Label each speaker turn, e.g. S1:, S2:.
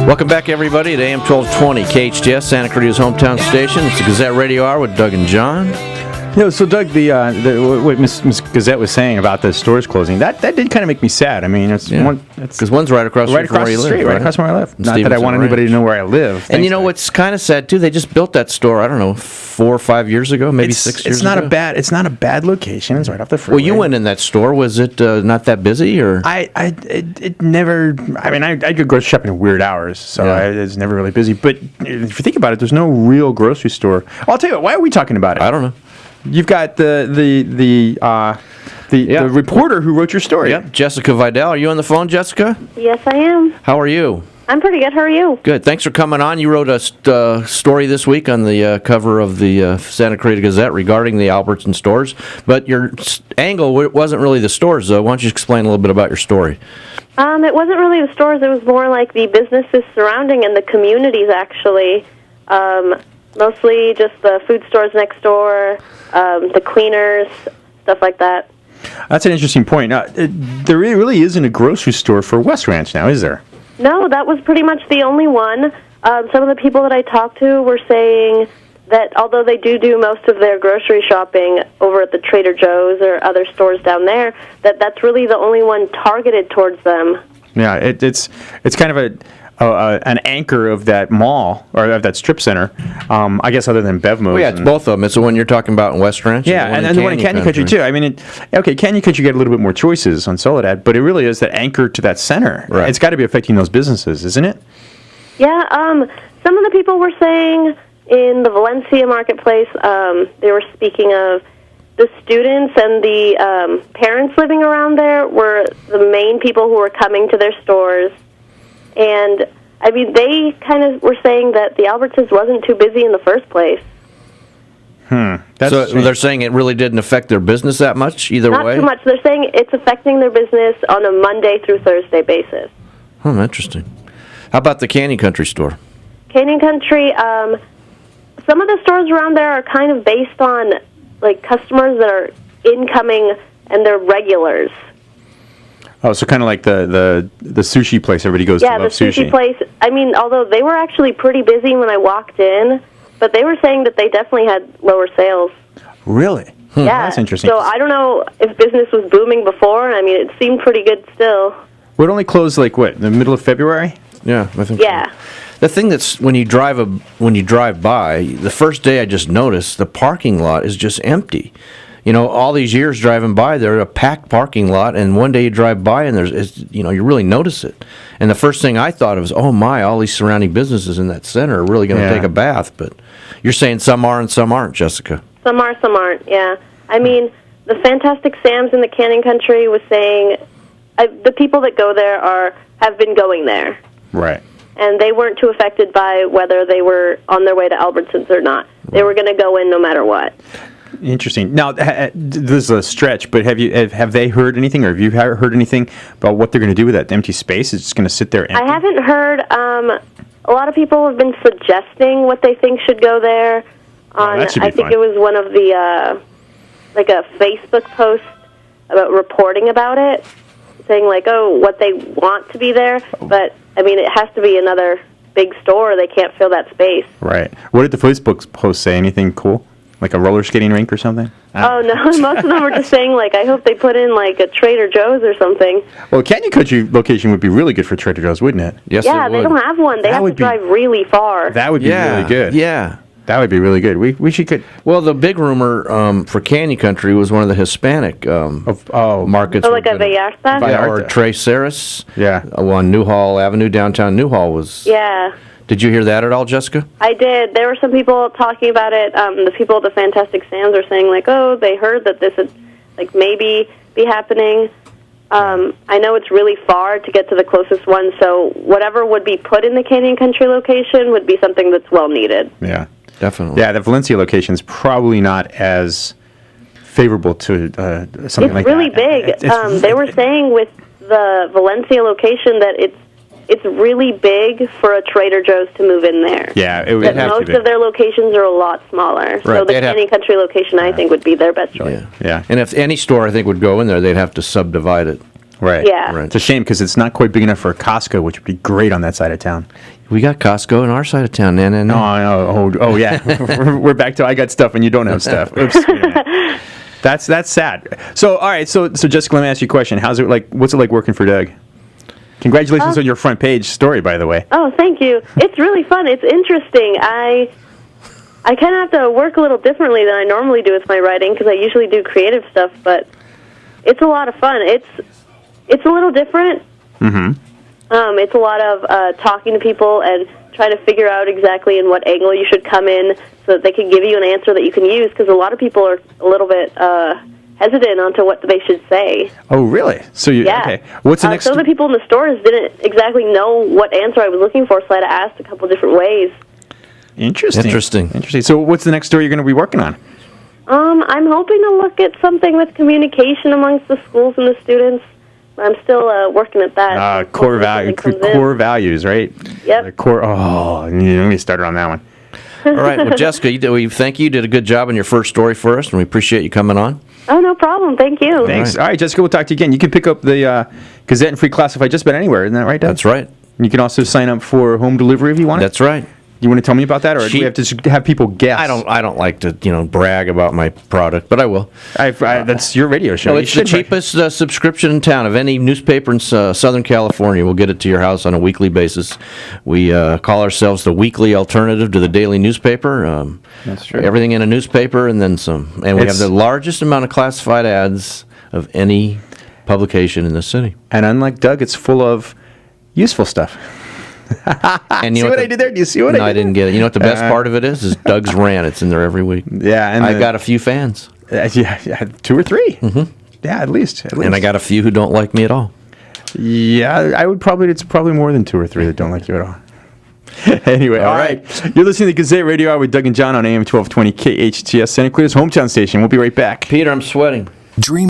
S1: Welcome back, everybody, to AM 1220 KHTS, Santa Cruz's hometown station. It's the Gazette Radio Hour with Doug and John.
S2: So Doug, what Miss Gazette was saying about the stores closing, that did kind of make me sad. I mean,
S1: because one's right across
S2: the street, right across from where I live. Not that I want anybody to know where I live.
S1: And you know what's kind of sad too? They just built that store. I don't know, 4 or 5 years ago, maybe 6 years ago.
S2: It's not a bad location. It's right off the freeway.
S1: Well, you went in that store. Was it not that busy, or
S2: it never? I mean, I could go shopping at weird hours, so it's never really busy. But if you think about it, there's no real grocery store. I'll tell you what. Why are we talking about it?
S1: I don't know.
S2: You've got the reporter who wrote your story.
S1: Yep, Jessica Vidal. Are you on the phone, Jessica?
S3: Yes, I am.
S1: How are you?
S3: I'm pretty good. How are you?
S1: Good. Thanks for coming on. You wrote a story this week on the cover of the Santa Cruz Gazette regarding the Albertson stores, but your angle wasn't really the stores, though. Why don't you explain a little bit about your story?
S3: It wasn't really the stores. It was more like the businesses surrounding and the communities, actually. Mostly just the food stores next door, the cleaners, stuff like that.
S2: That's an interesting point. Now, there really isn't a grocery store for West Ranch now, is there?
S3: No, that was pretty much the only one. Some of the people that I talked to were saying that although they do most of their grocery shopping over at the Trader Joe's or other stores down there, that's really the only one targeted towards them.
S2: Yeah, it's kind of an anchor of that mall or of that strip center, I guess, other than Bevmo's.
S1: Well, yeah, it's both of them. It's the one you're talking about in West Ranch.
S2: Yeah, and the one in Canyon Country too. I mean, Canyon Country, you get a little bit more choices on Soledad, but it really is that anchor to that center.
S1: Right.
S2: It's got to be affecting those businesses, isn't it?
S3: Yeah, some of the people were saying in the Valencia marketplace, they were speaking of the students and the parents living around there were the main people who were coming to their stores. And, I mean, they kind of were saying that the Albertsons wasn't too busy in the first place.
S1: So they're saying it really didn't affect their business that much, either way?
S3: Not too much. They're saying it's affecting their business on a Monday through Thursday basis.
S1: Oh, interesting. How about the Canyon Country store?
S3: Canyon Country, some of the stores around there are kind of based on, like, customers that are incoming and they're regulars.
S2: Oh, so kind of like the sushi place everybody goes to love sushi.
S3: Yeah, the sushi place. I mean, although they were actually pretty busy when I walked in, but they were saying that they definitely had lower sales.
S2: Really?
S3: Yeah.
S2: That's interesting.
S3: So I don't know if business was booming before. I mean, it seemed pretty good still.
S2: Well, it only closed like what, in the middle of February?
S1: Yeah, I think.
S3: Yeah.
S1: So. The thing that's when you drive by, the first day I just noticed the parking lot is just empty. You know, all these years driving by, they're a packed parking lot, and one day you drive by and you really notice it. And the first thing I thought of was, oh my, all these surrounding businesses in that center are really going to take a bath. But you're saying some are and some aren't, Jessica.
S3: Some are, some aren't, yeah. I mean, the Fantastic Sam's in the Canyon Country was saying the people that go there have been going there.
S2: Right.
S3: And they weren't too affected by whether they were on their way to Albertsons or not. They were going to go in no matter what.
S2: Interesting. Now, this is a stretch, but have they heard anything, or have you heard anything about what they're going to do with that empty space? It's just going to sit there empty?
S3: I haven't heard. A lot of people have been suggesting what they think should go there.
S2: That should be fun.
S3: It was one of the, like a Facebook post about reporting about it, saying like, oh, what they want to be there. But, I mean, it has to be another big store. They can't fill that space.
S2: Right. What did the Facebook post say? Anything cool? Like a roller skating rink or something?
S3: Oh, no. Most of them were just saying, like, I hope they put in, like, a Trader Joe's or something.
S2: Well, Canyon Country location would be really good for Trader Joe's, wouldn't it?
S1: Yes,
S3: yeah, they don't have one. They have to drive really far.
S2: That would be really good.
S1: Yeah.
S2: That would be really good. We should.
S1: Well, the big rumor for Canyon Country was one of the Hispanic markets.
S3: So like a Vallarta?
S1: Yeah, or Tres Ceres.
S2: Yeah.
S1: On Newhall Avenue, downtown Newhall was.
S3: Yeah.
S1: Did you hear that at all, Jessica?
S3: I did. There were some people talking about it. The people at the Fantastic Sam's are saying, like, oh, they heard that this would, like, maybe be happening. I know it's really far to get to the closest one, so whatever would be put in the Canyon Country location would be something that's well needed.
S2: Yeah.
S1: Definitely.
S2: Yeah, the Valencia location is probably not as favorable to something like that.
S3: It's really big. They were saying with the Valencia location that it's really big for a Trader Joe's to move in there.
S2: Yeah, it would have to be.
S3: Most of their locations are a lot smaller.
S1: Right,
S3: so the Canyon Country location, I think, would be their best choice.
S2: Yeah.
S1: And if any store, I think, would go in there, they'd have to subdivide it.
S2: Right.
S3: Yeah.
S1: Right.
S2: It's a shame because it's not quite big enough for a Costco, which would be great on that side of town.
S1: We got Costco in our side of town.
S2: Oh, yeah. We're back to I got stuff and you don't have stuff. Oops. Yeah. That's sad. So, all right. So Jessica, let me ask you a question. How's it like? What's it like working for Doug? Congratulations on your front page story, by the way.
S3: Oh, thank you. It's really fun. It's interesting. I kind of have to work a little differently than I normally do with my writing because I usually do creative stuff, but it's a lot of fun. It's a little different. Mm-hmm. It's a lot of talking to people and trying to figure out exactly in what angle you should come in so that they can give you an answer that you can use, because a lot of people are a little bit hesitant onto what they should say.
S2: Oh, really? So
S3: yeah.
S2: Okay. What's the next?
S3: Some of the people in the stores didn't exactly know what answer I was looking for, so I had to ask a couple different ways.
S2: Interesting. So what's the next story you're going to be working on?
S3: I'm hoping to look at something with communication amongst the schools and the students. I'm still working at that.
S2: Core values, right?
S3: Yep.
S2: The core. Oh, let me start on that one.
S1: All right. Well, Jessica, we thank you. You did a good job on your first story for us, and we appreciate you coming on.
S3: Oh, no problem. Thank you.
S2: Thanks. All right, Jessica, we'll talk to you again. You can pick up the Gazette and Free Classified just about anywhere. Isn't that right, Doug?
S1: That's right.
S2: You can also sign up for home delivery if you want.
S1: That's right.
S2: You want to tell me about that, or do we have to have people guess?
S1: I don't like to brag about my product, but I will.
S2: That's your radio show.
S1: No, it's the cheapest subscription in town of any newspaper in Southern California. We'll get it to your house on a weekly basis. We call ourselves the weekly alternative to the daily newspaper.
S2: That's true.
S1: Everything in a newspaper and then some. And we have the largest amount of classified ads of any publication in the city.
S2: And unlike Doug, it's full of useful stuff.
S1: And
S2: see what I did there? Do you see what I did?
S1: No, I didn't get it. You know what the best part of it is Doug's rant. It's in there every week.
S2: Yeah, and
S1: I got a few fans.
S2: Yeah, 2 or 3. Mm-hmm. Yeah, at least.
S1: And I got a few who don't like me at all.
S2: Yeah, I would probably. It's probably more than 2 or 3 that don't like you at all. Anyway, all right. You're listening to Gazette Radio Hour with Doug and John on AM 1220 KHTS, Santa Clara's hometown station. We'll be right back.
S1: Peter, I'm sweating.
S4: Dream.